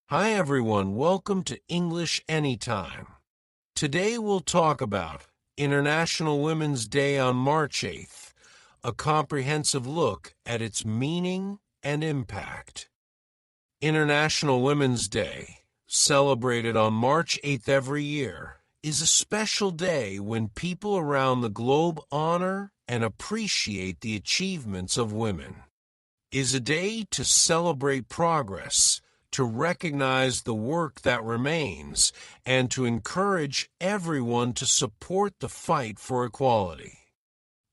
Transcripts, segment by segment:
Hi everyone, welcome to English Anytime. Today we'll talk about International Women's Day on March 8th, a comprehensive look at its meaning and impact. International Women's Day, celebrated on March 8th every year, is a special day when people around the globe honor and appreciate the achievements of women. It is a day to celebrate progress, to recognize the work that remains, and to encourage everyone to support the fight for equality.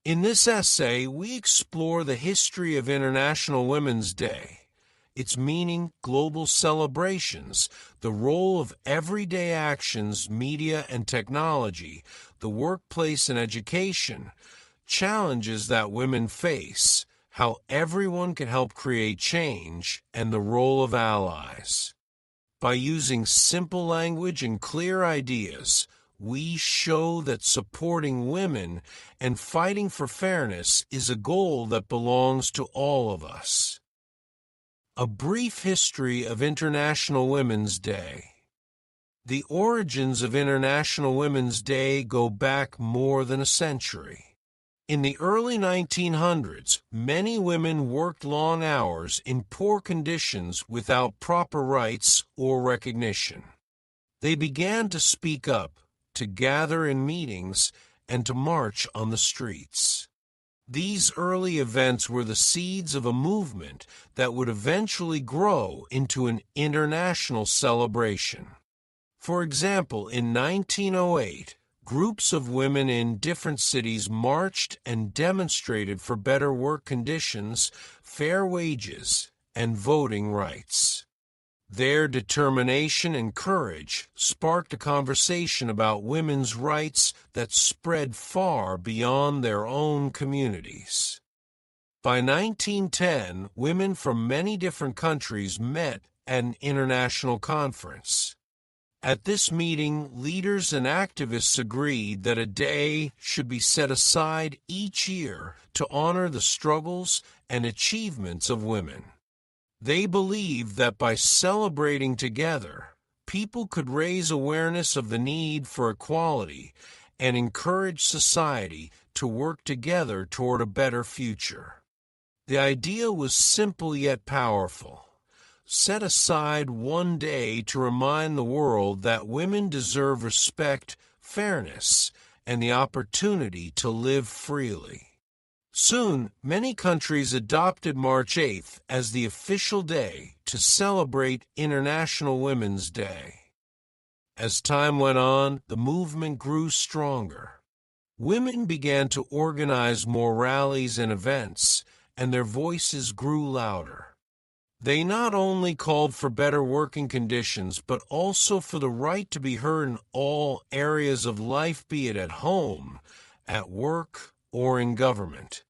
In this essay, we explore the history of International Women's Day, its meaning, global celebrations, the role of everyday actions, media and technology, the workplace and education, challenges that women face, how everyone can help create change, and the role of allies. By using simple language and clear ideas, we show that supporting women and fighting for fairness is a goal that belongs to all of us. A brief history of International Women's Day. The origins of International Women's Day go back more than a century. In the early 1900s, many women worked long hours in poor conditions without proper rights or recognition. They began to speak up, to gather in meetings, and to march on the streets. These early events were the seeds of a movement that would eventually grow into an international celebration. For example, in 1908, groups of women in different cities marched and demonstrated for better work conditions, fair wages, and voting rights. Their determination and courage sparked a conversation about women's rights that spread far beyond their own communities. By 1910, women from many different countries met at an international conference. At this meeting, leaders and activists agreed that a day should be set aside each year to honor the struggles and achievements of women. They believed that by celebrating together, people could raise awareness of the need for equality and encourage society to work together toward a better future. The idea was simple yet powerful. Set aside one day to remind the world that women deserve respect, fairness, and the opportunity to live freely. Soon, many countries adopted March 8th as the official day to celebrate International Women's Day. As time went on, the movement grew stronger. Women began to organize more rallies and events, and their voices grew louder. They not only called for better working conditions, but also for the right to be heard in all areas of life, be it at home, at work, or in government.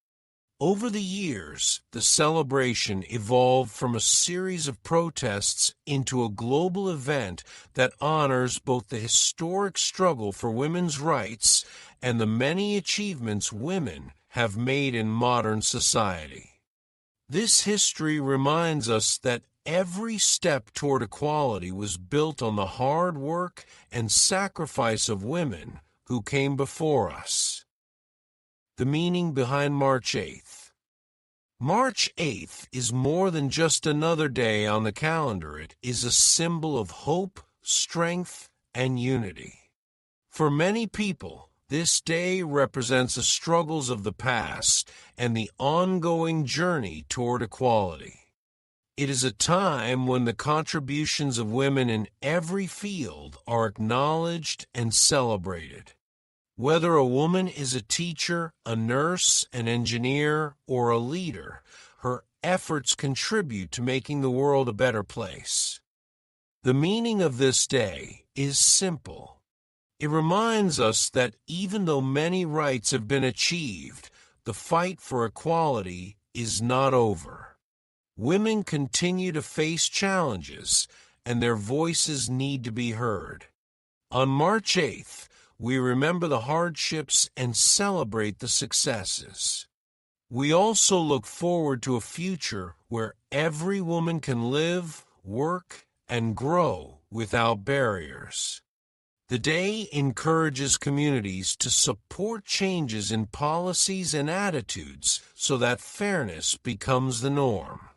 Over the years, the celebration evolved from a series of protests into a global event that honors both the historic struggle for women's rights and the many achievements women have made in modern society. This history reminds us that every step toward equality was built on the hard work and sacrifice of women who came before us. The meaning behind March 8th. March 8th is more than just another day on the calendar. It is a symbol of hope, strength, and unity. For many people, this day represents the struggles of the past and the ongoing journey toward equality. It is a time when the contributions of women in every field are acknowledged and celebrated. Whether a woman is a teacher, a nurse, an engineer, or a leader, her efforts contribute to making the world a better place. The meaning of this day is simple. It reminds us that even though many rights have been achieved, the fight for equality is not over. Women continue to face challenges, and their voices need to be heard. On March 8th, we remember the hardships and celebrate the successes. We also look forward to a future where every woman can live, work, and grow without barriers. The day encourages communities to support changes in policies and attitudes so that fairness becomes the norm.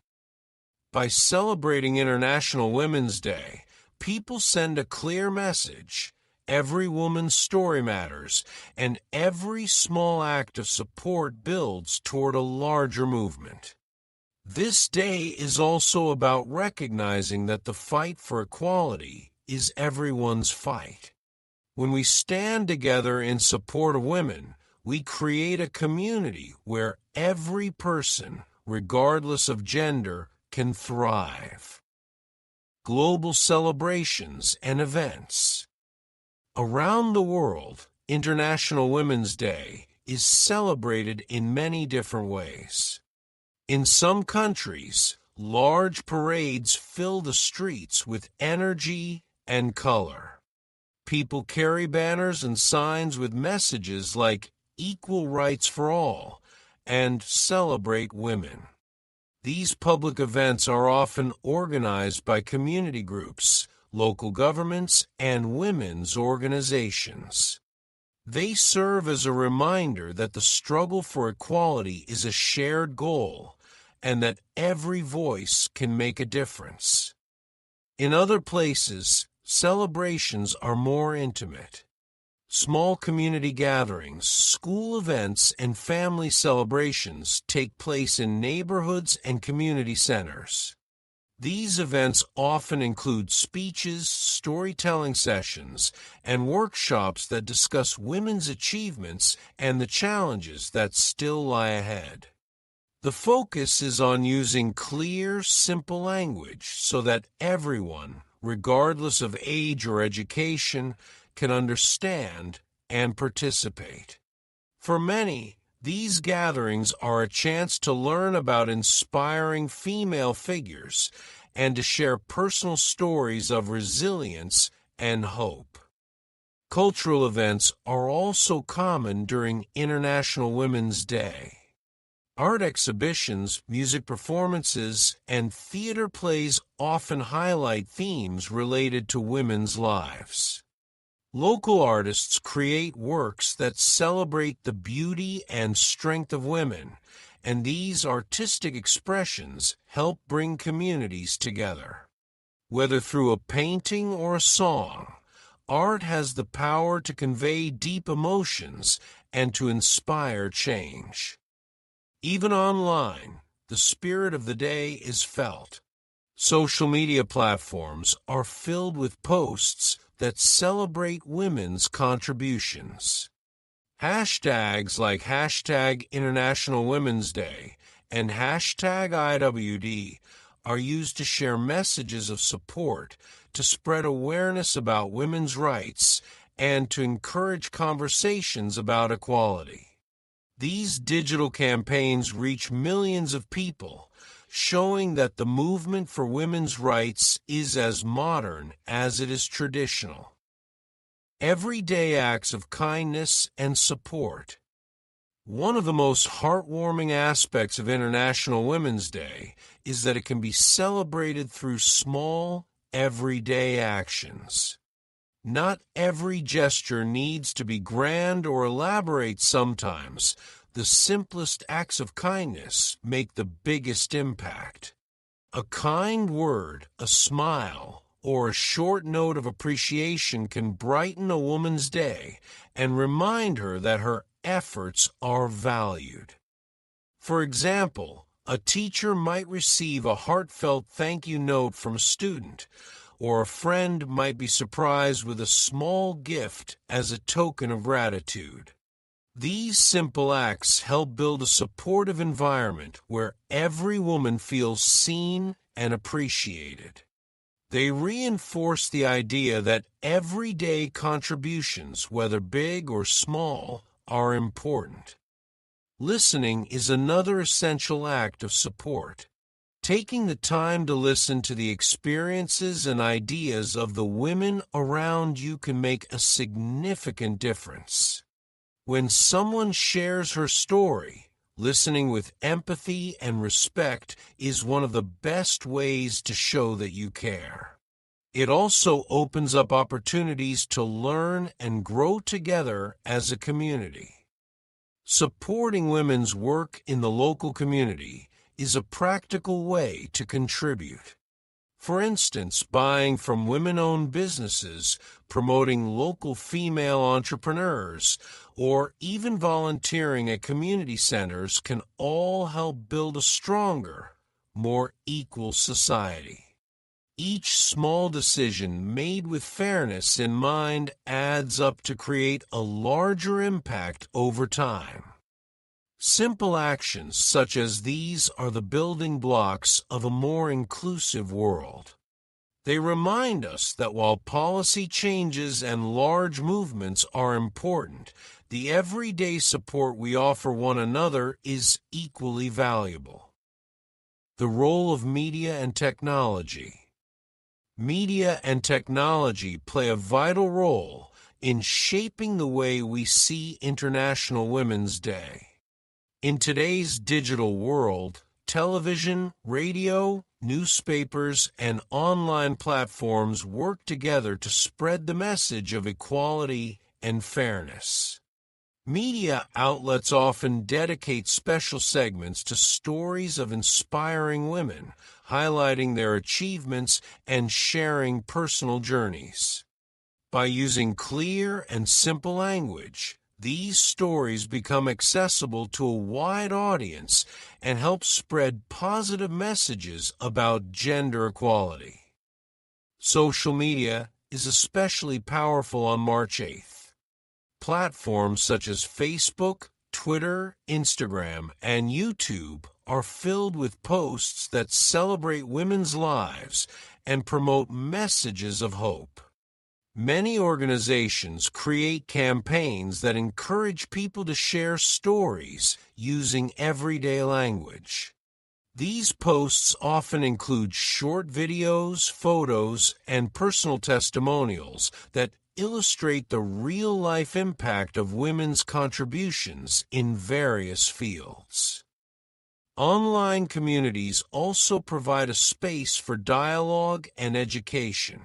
By celebrating International Women's Day, people send a clear message: every woman's story matters, and every small act of support builds toward a larger movement. This day is also about recognizing that the fight for equality is everyone's fight. When we stand together in support of women, we create a community where every person, regardless of gender, can thrive. Global celebrations and events. Around the world, International Women's Day is celebrated in many different ways. In some countries, large parades fill the streets with energy and color. People carry banners and signs with messages like "equal rights for all" and "celebrate women." These public events are often organized by community groups, local governments, and women's organizations. They serve as a reminder that the struggle for equality is a shared goal and that every voice can make a difference. In other places, celebrations are more intimate. Small community gatherings, school events, and family celebrations take place in neighborhoods and community centers. These events often include speeches, storytelling sessions, and workshops that discuss women's achievements and the challenges that still lie ahead. The focus is on using clear, simple language so that everyone, regardless of age or education, can understand and participate. For many, these gatherings are a chance to learn about inspiring female figures and to share personal stories of resilience and hope. Cultural events are also common during International Women's Day. Art exhibitions, music performances, and theater plays often highlight themes related to women's lives. Local artists create works that celebrate the beauty and strength of women, and these artistic expressions help bring communities together. Whether through a painting or a song, art has the power to convey deep emotions and to inspire change. Even online, the spirit of the day is felt. Social media platforms are filled with posts that celebrate women's contributions. Hashtags like #International Women's Day and #IWD are used to share messages of support, to spread awareness about women's rights, and to encourage conversations about equality. These digital campaigns reach millions of people, showing that the movement for women's rights is as modern as it is traditional. Everyday acts of kindness and support. One of the most heartwarming aspects of International Women's Day is that it can be celebrated through small, everyday actions. Not every gesture needs to be grand or elaborate sometimes. The simplest acts of kindness make the biggest impact. A kind word, a smile, or a short note of appreciation can brighten a woman's day and remind her that her efforts are valued. For example, a teacher might receive a heartfelt thank you note from a student, or a friend might be surprised with a small gift as a token of gratitude. These simple acts help build a supportive environment where every woman feels seen and appreciated. They reinforce the idea that everyday contributions, whether big or small, are important. Listening is another essential act of support. Taking the time to listen to the experiences and ideas of the women around you can make a significant difference. When someone shares her story, listening with empathy and respect is one of the best ways to show that you care. It also opens up opportunities to learn and grow together as a community. Supporting women's work in the local community is a practical way to contribute. For instance, buying from women-owned businesses, promoting local female entrepreneurs, or even volunteering at community centers can all help build a stronger, more equal society. Each small decision made with fairness in mind adds up to create a larger impact over time. Simple actions such as these are the building blocks of a more inclusive world. They remind us that while policy changes and large movements are important, the everyday support we offer one another is equally valuable. The role of media and technology. Media and technology play a vital role in shaping the way we see International Women's Day. In today's digital world, television, radio, newspapers, and online platforms work together to spread the message of equality and fairness. Media outlets often dedicate special segments to stories of inspiring women, highlighting their achievements and sharing personal journeys. By using clear and simple language, these stories become accessible to a wide audience and help spread positive messages about gender equality. Social media is especially powerful on March 8th. Platforms such as Facebook, Twitter, Instagram, and YouTube are filled with posts that celebrate women's lives and promote messages of hope. Many organizations create campaigns that encourage people to share stories using everyday language. These posts often include short videos, photos, and personal testimonials that illustrate the real-life impact of women's contributions in various fields. Online communities also provide a space for dialogue and education.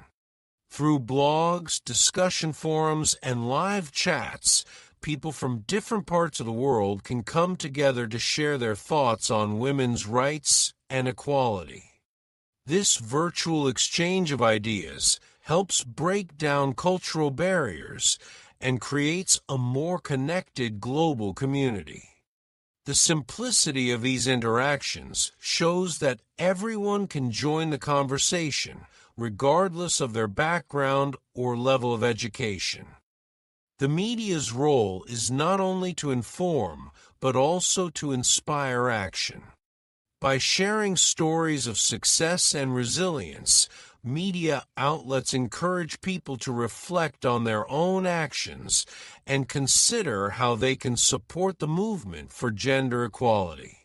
Through blogs, discussion forums, and live chats, people from different parts of the world can come together to share their thoughts on women's rights and equality. This virtual exchange of ideas helps break down cultural barriers and creates a more connected global community. The simplicity of these interactions shows that everyone can join the conversation, regardless of their background or level of education. The media's role is not only to inform, but also to inspire action. By sharing stories of success and resilience, media outlets encourage people to reflect on their own actions and consider how they can support the movement for gender equality.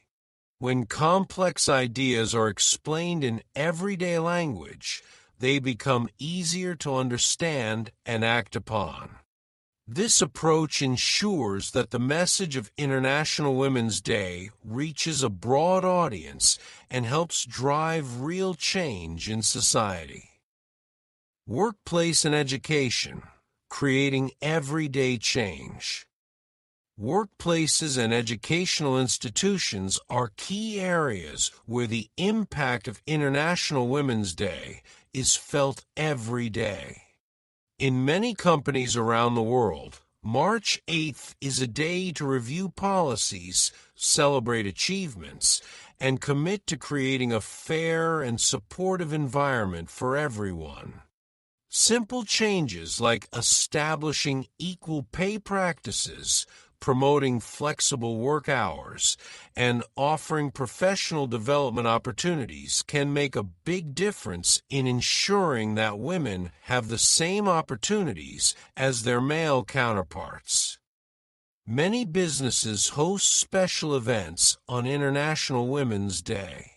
When complex ideas are explained in everyday language, they become easier to understand and act upon. This approach ensures that the message of International Women's Day reaches a broad audience and helps drive real change in society. Workplace and education, creating everyday change. Workplaces and educational institutions are key areas where the impact of International Women's Day is felt every day. In many companies around the world, March 8th is a day to review policies, celebrate achievements, and commit to creating a fair and supportive environment for everyone. Simple changes like establishing equal pay practices, promoting flexible work hours, and offering professional development opportunities can make a big difference in ensuring that women have the same opportunities as their male counterparts. Many businesses host special events on International Women's Day.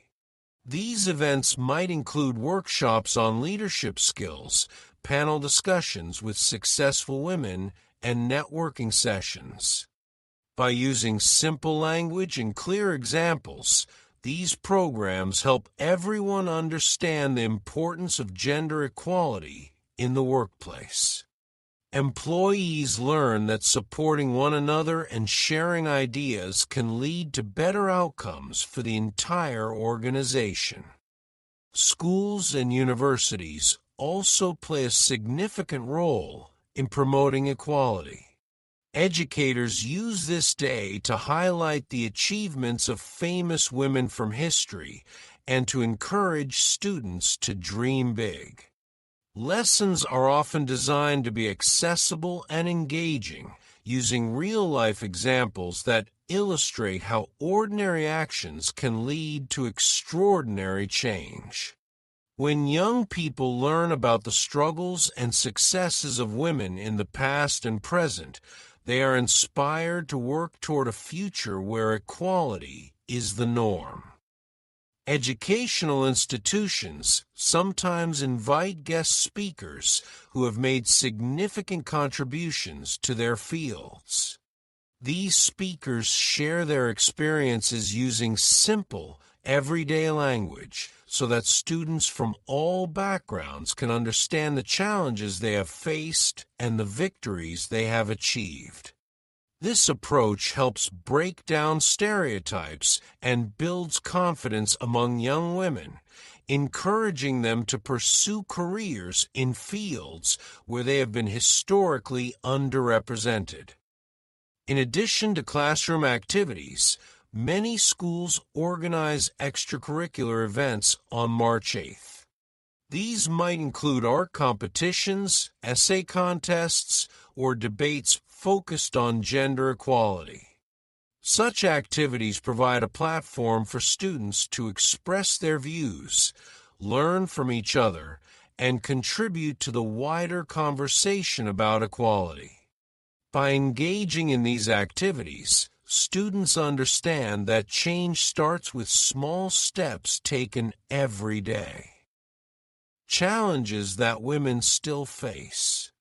These events might include workshops on leadership skills, panel discussions with successful women, and networking sessions. By using simple language and clear examples, These programs help everyone understand the importance of gender equality in the workplace. Employees learn that supporting one another and sharing ideas can lead to better outcomes for the entire organization. Schools and universities also play a significant role in promoting equality. Educators use this day to highlight the achievements of famous women from history and to encourage students to dream big. Lessons are often designed to be accessible and engaging, using real-life examples that illustrate how ordinary actions can lead to extraordinary change. When young people learn about the struggles and successes of women in the past and present, they are inspired to work toward a future where equality is the norm. Educational institutions sometimes invite guest speakers who have made significant contributions to their fields. These speakers share their experiences using simple, everyday language so that students from all backgrounds can understand the challenges they have faced and the victories they have achieved. This approach helps break down stereotypes and builds confidence among young women, encouraging them to pursue careers in fields where they have been historically underrepresented. In addition to classroom activities, many schools organize extracurricular events on March 8th. These might include art competitions, essay contests, or debates focused on gender equality. Such activities provide a platform for students to express their views, learn from each other, and contribute to the wider conversation about equality. By engaging in these activities, students understand that change starts with small steps taken every day. Challenges that women still face.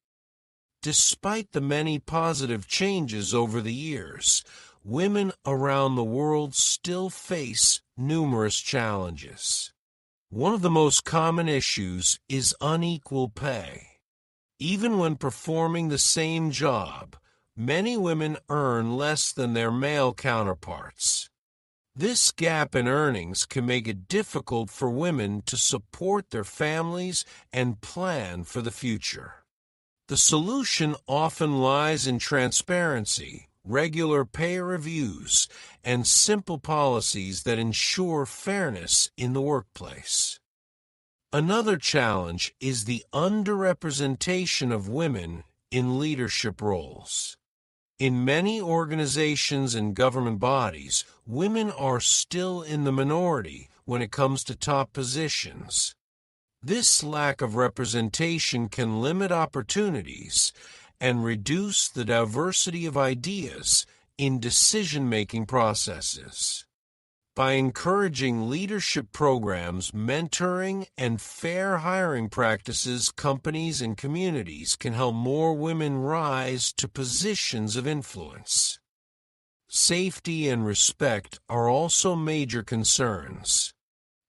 Despite the many positive changes over the years, women around the world still face numerous challenges. One of the most common issues is unequal pay. Even when performing the same job, many women earn less than their male counterparts. This gap in earnings can make it difficult for women to support their families and plan for the future. The solution often lies in transparency, regular pay reviews, and simple policies that ensure fairness in the workplace. Another challenge is the underrepresentation of women in leadership roles. In many organizations and government bodies, women are still in the minority when it comes to top positions. This lack of representation can limit opportunities and reduce the diversity of ideas in decision-making processes. By encouraging leadership programs, mentoring, and fair hiring practices, companies and communities can help more women rise to positions of influence. Safety and respect are also major concerns.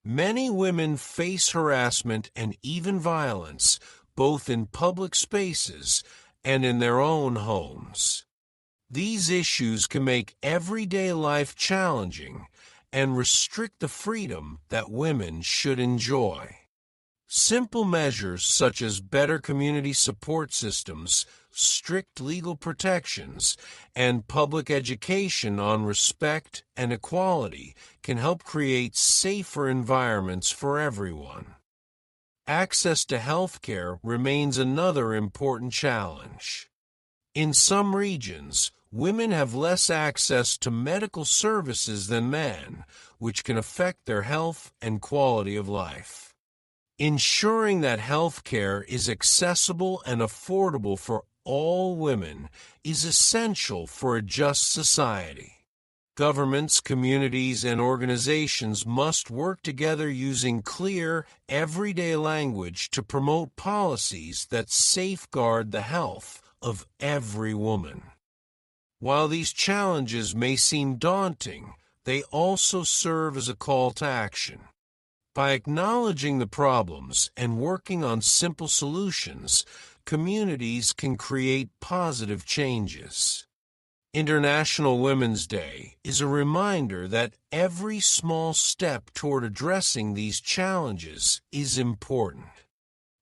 Many women face harassment and even violence, both in public spaces and in their own homes. These issues can make everyday life challenging and restrict the freedom that women should enjoy. Simple measures such as better community support systems, strict legal protections, and public education on respect and equality can help create safer environments for everyone. Access to health care remains another important challenge. In some regions, women have less access to medical services than men, which can affect their health and quality of life. Ensuring that health care is accessible and affordable for all women is essential for a just society. Governments, communities, and organizations must work together using clear, everyday language to promote policies that safeguard the health of every woman. While these challenges may seem daunting, they also serve as a call to action. By acknowledging the problems and working on simple solutions, communities can create positive changes. International Women's Day is a reminder that every small step toward addressing these challenges is important.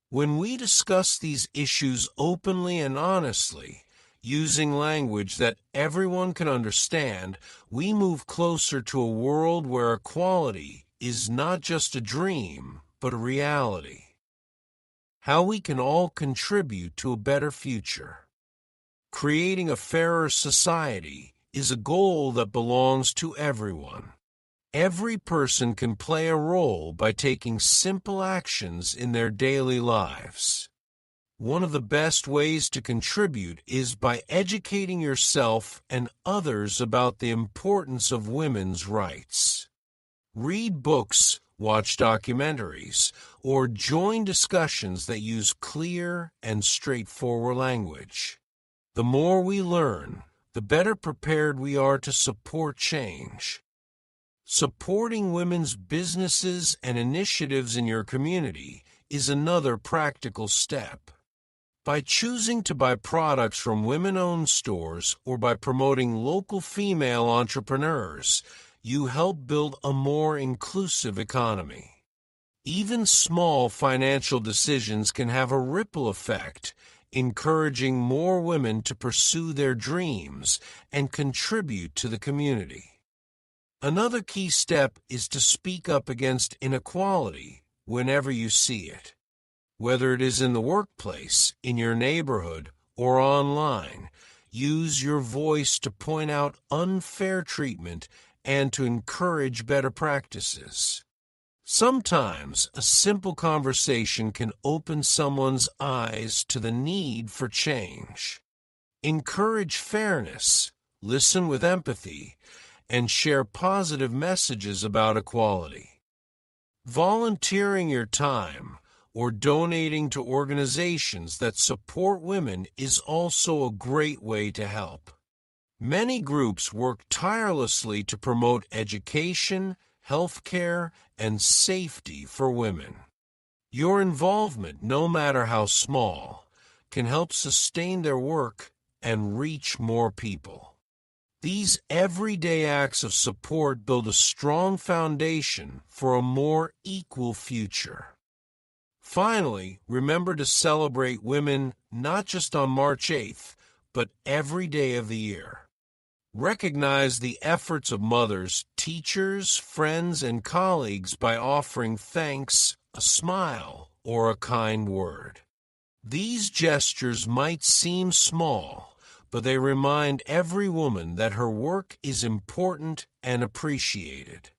When we discuss these issues openly and honestly, using language that everyone can understand, we move closer to a world where equality is not just a dream, but a reality. How we can all contribute to a better future. Creating a fairer society is a goal that belongs to everyone. Every person can play a role by taking simple actions in their daily lives. One of the best ways to contribute is by educating yourself and others about the importance of women's rights. Read books, watch documentaries, or join discussions that use clear and straightforward language. The more we learn, the better prepared we are to support change. Supporting women's businesses and initiatives in your community is another practical step. By choosing to buy products from women-owned stores or by promoting local female entrepreneurs, you help build a more inclusive economy. Even small financial decisions can have a ripple effect, encouraging more women to pursue their dreams and contribute to the community. Another key step is to speak up against inequality whenever you see it. Whether it is in the workplace, in your neighborhood, or online, use your voice to point out unfair treatment and to encourage better practices. Sometimes a simple conversation can open someone's eyes to the need for change. Encourage fairness, listen with empathy, and share positive messages about equality. Volunteering your time or donating to organizations that support women is also a great way to help. Many groups work tirelessly to promote education, healthcare, and safety for women. Your involvement, no matter how small, can help sustain their work and reach more people. These everyday acts of support build a strong foundation for a more equal future. Finally, remember to celebrate women not just on March 8th, but every day of the year. Recognize the efforts of mothers, teachers, friends, and colleagues by offering thanks, a smile, or a kind word. These gestures might seem small, but they remind every woman that her work is important and appreciated.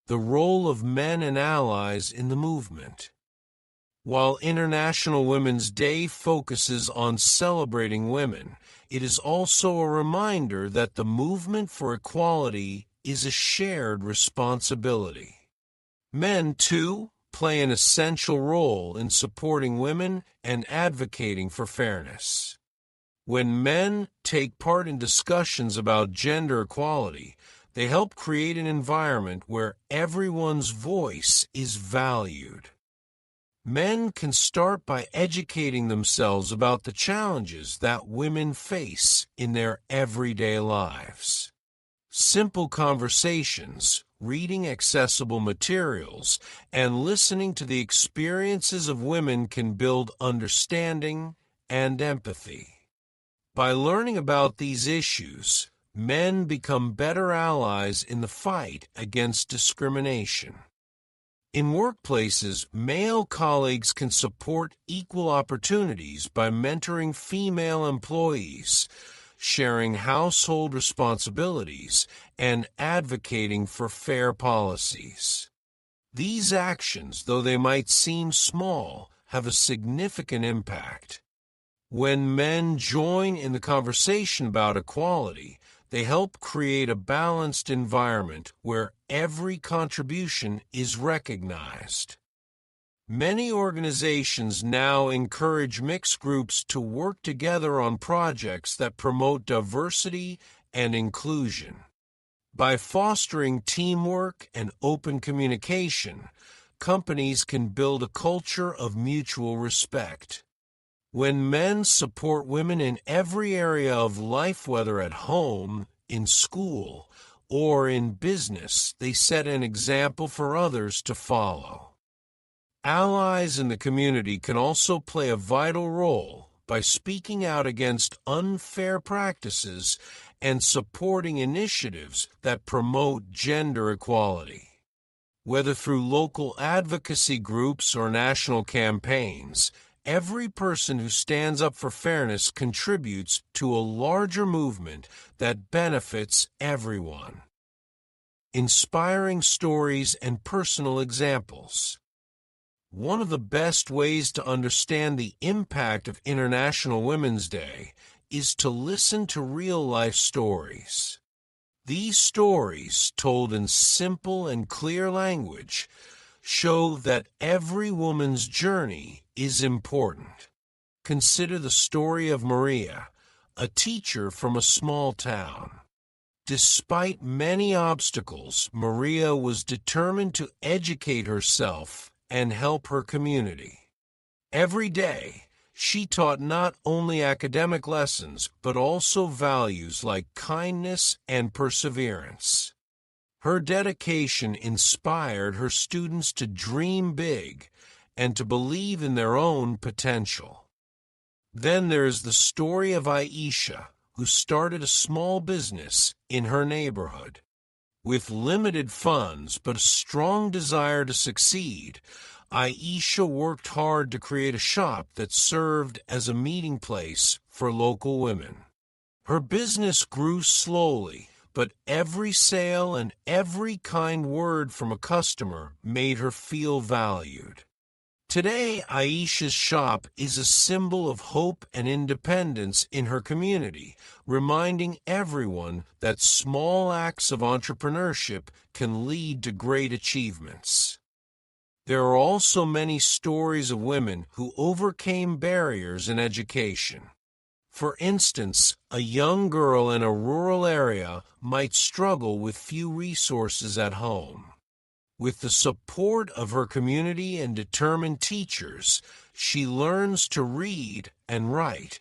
The role of men and allies in the movement. While International Women's Day focuses on celebrating women, it is also a reminder that the movement for equality is a shared responsibility. Men, too, play an essential role in supporting women and advocating for fairness. When men take part in discussions about gender equality, they help create an environment where everyone's voice is valued. Men can start by educating themselves about the challenges that women face in their everyday lives. Simple conversations, reading accessible materials, and listening to the experiences of women can build understanding and empathy. By learning about these issues, men become better allies in the fight against discrimination. In workplaces, male colleagues can support equal opportunities by mentoring female employees, sharing household responsibilities, and advocating for fair policies. These actions, though they might seem small, have a significant impact. When men join in the conversation about equality, they help create a balanced environment where every contribution is recognized. Many organizations now encourage mixed groups to work together on projects that promote diversity and inclusion. By fostering teamwork and open communication, companies can build a culture of mutual respect. When men support women in every area of life, whether at home, in school, or in business, they set an example for others to follow. Allies in the community can also play a vital role by speaking out against unfair practices and supporting initiatives that promote gender equality. Whether through local advocacy groups or national campaigns, every person who stands up for fairness contributes to a larger movement that benefits everyone. Inspiring stories and personal examples. One of the best ways to understand the impact of International Women's Day is to listen to real-life stories. These stories, told in simple and clear language, show that every woman's journey is important. Consider the story of Maria, a teacher from a small town. Despite many obstacles, Maria was determined to educate herself and help her community. Every day, she taught not only academic lessons, but also values like kindness and perseverance. Her dedication inspired her students to dream big and to believe in their own potential. Then there's the story of Aisha, who started a small business in her neighborhood. With limited funds but a strong desire to succeed, Aisha worked hard to create a shop that served as a meeting place for local women. Her business grew slowly, but every sale and every kind word from a customer made her feel valued. Today, Aisha's shop is a symbol of hope and independence in her community, reminding everyone that small acts of entrepreneurship can lead to great achievements. There are also many stories of women who overcame barriers in education. For instance, a young girl in a rural area might struggle with few resources at home. With the support of her community and determined teachers, she learns to read and write,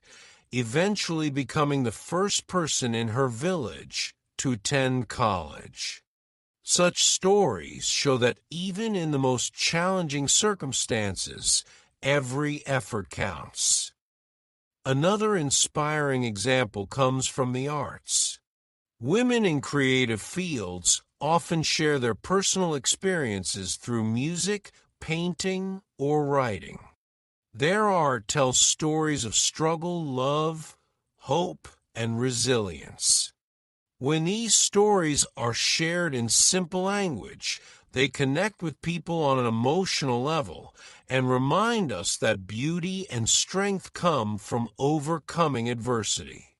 eventually becoming the first person in her village to attend college. Such stories show that even in the most challenging circumstances, every effort counts. Another inspiring example comes from the arts. Women in creative fields often share their personal experiences through music, painting, or writing. Their art tells stories of struggle, love, hope, and resilience. When these stories are shared in simple language, they connect with people on an emotional level and remind us that beauty and strength come from overcoming adversity.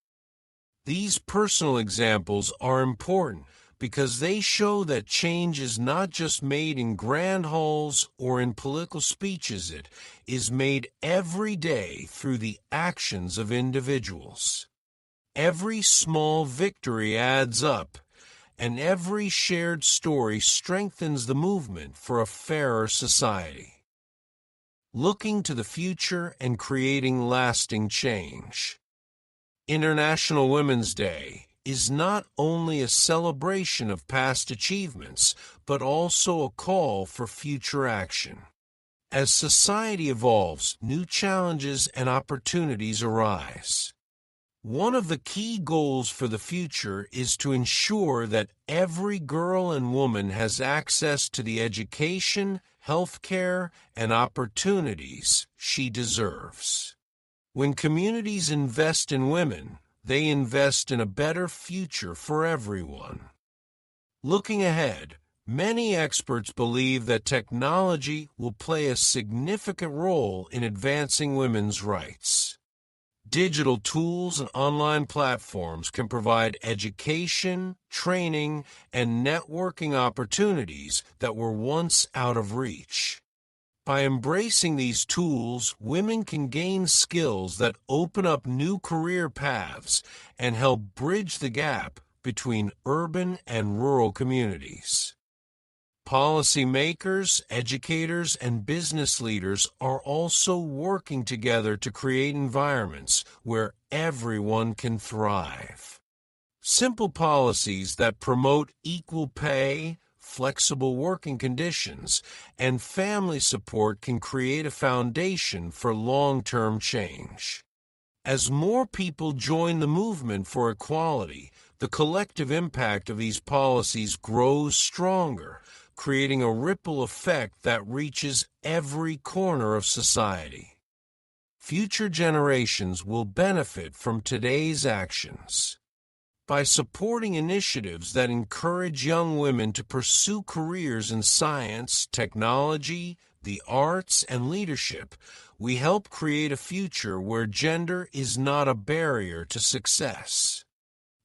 These personal examples are important because they show that change is not just made in grand halls or in political speeches. It is made every day through the actions of individuals. Every small victory adds up, and every shared story strengthens the movement for a fairer society. Looking to the future and creating lasting change. International Women's Day is not only a celebration of past achievements, but also a call for future action. As society evolves, new challenges and opportunities arise. One of the key goals for the future is to ensure that every girl and woman has access to the education, health care, and opportunities she deserves. When communities invest in women, they invest in a better future for everyone. Looking ahead, many experts believe that technology will play a significant role in advancing women's rights. Digital tools and online platforms can provide education, training, and networking opportunities that were once out of reach. By embracing these tools, women can gain skills that open up new career paths and help bridge the gap between urban and rural communities. Policymakers, educators, and business leaders are also working together to create environments where everyone can thrive. Simple policies that promote equal pay, flexible working conditions, and family support can create a foundation for long-term change. As more people join the movement for equality, the collective impact of these policies grows stronger, creating a ripple effect that reaches every corner of society. Future generations will benefit from today's actions. By supporting initiatives that encourage young women to pursue careers in science, technology, the arts, and leadership, we help create a future where gender is not a barrier to success.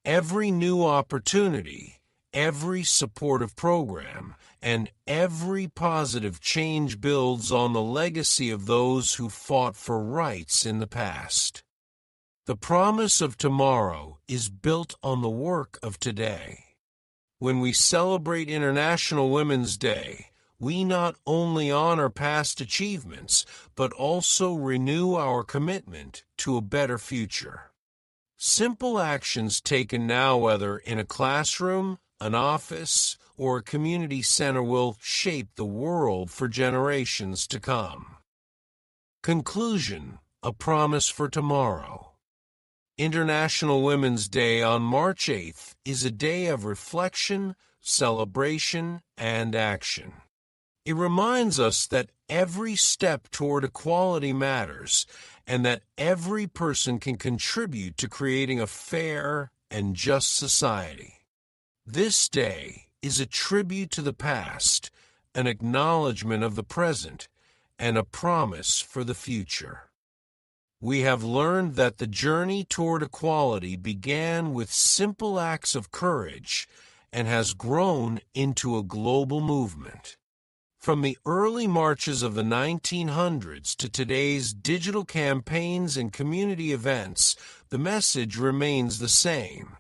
Every new opportunity, every supportive program, and every positive change builds on the legacy of those who fought for rights in the past. The promise of tomorrow is built on the work of today. When we celebrate International Women's Day, we not only honor past achievements, but also renew our commitment to a better future. Simple actions taken now, whether in a classroom, an office, or a community center, will shape the world for generations to come. Conclusion: a promise for tomorrow. International Women's Day on March 8th is a day of reflection, celebration, and action. It reminds us that every step toward equality matters, and that every person can contribute to creating a fair and just society. This day is a tribute to the past, an acknowledgement of the present, and a promise for the future. We have learned that the journey toward equality began with simple acts of courage and has grown into a global movement. From the early marches of the 1900s to today's digital campaigns and community events, the message remains the same.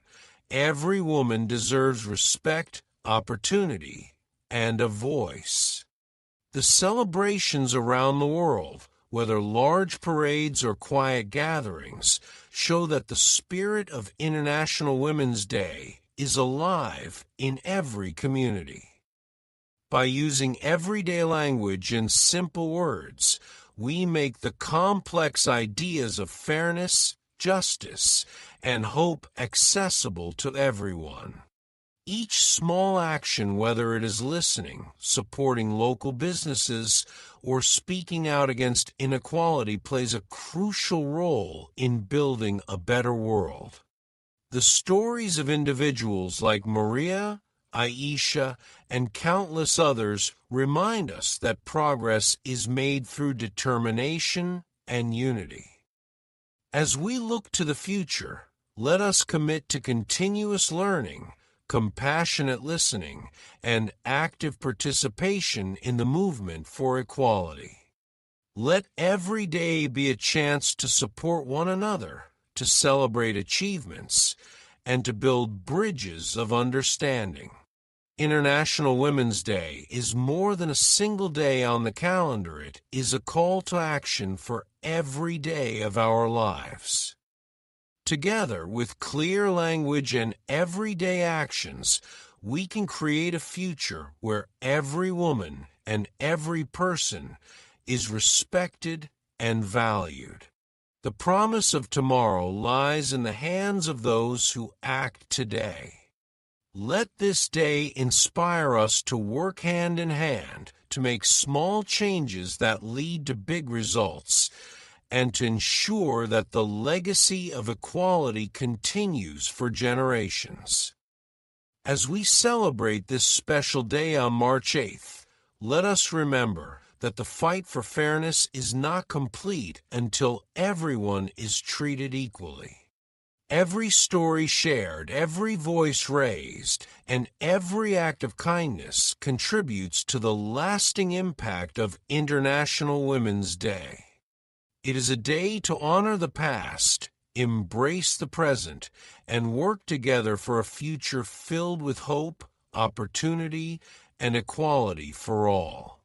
Every woman deserves respect, opportunity, and a voice. The celebrations around the world, whether large parades or quiet gatherings, show that the spirit of International Women's Day is alive in every community. By using everyday language and simple words, we make the complex ideas of fairness, justice, and hope accessible to everyone. Each small action, whether it is listening, supporting local businesses, or speaking out against inequality, plays a crucial role in building a better world. The stories of individuals like Maria, Aisha, and countless others remind us that progress is made through determination and unity. As we look to the future, let us commit to continuous learning, compassionate listening, and active participation in the movement for equality. Let every day be a chance to support one another, to celebrate achievements, and to build bridges of understanding. International Women's Day is more than a single day on the calendar. It is a call to action for every day of our lives. Together, with clear language and everyday actions, we can create a future where every woman and every person is respected and valued. The promise of tomorrow lies in the hands of those who act today. Let this day inspire us to work hand in hand to make small changes that lead to big results, and to ensure that the legacy of equality continues for generations. As we celebrate this special day on March 8th, let us remember that the fight for fairness is not complete until everyone is treated equally. Every story shared, every voice raised, and every act of kindness contributes to the lasting impact of International Women's Day. It is a day to honor the past embrace the present, and work together for a future filled with hope, opportunity, and equality for all.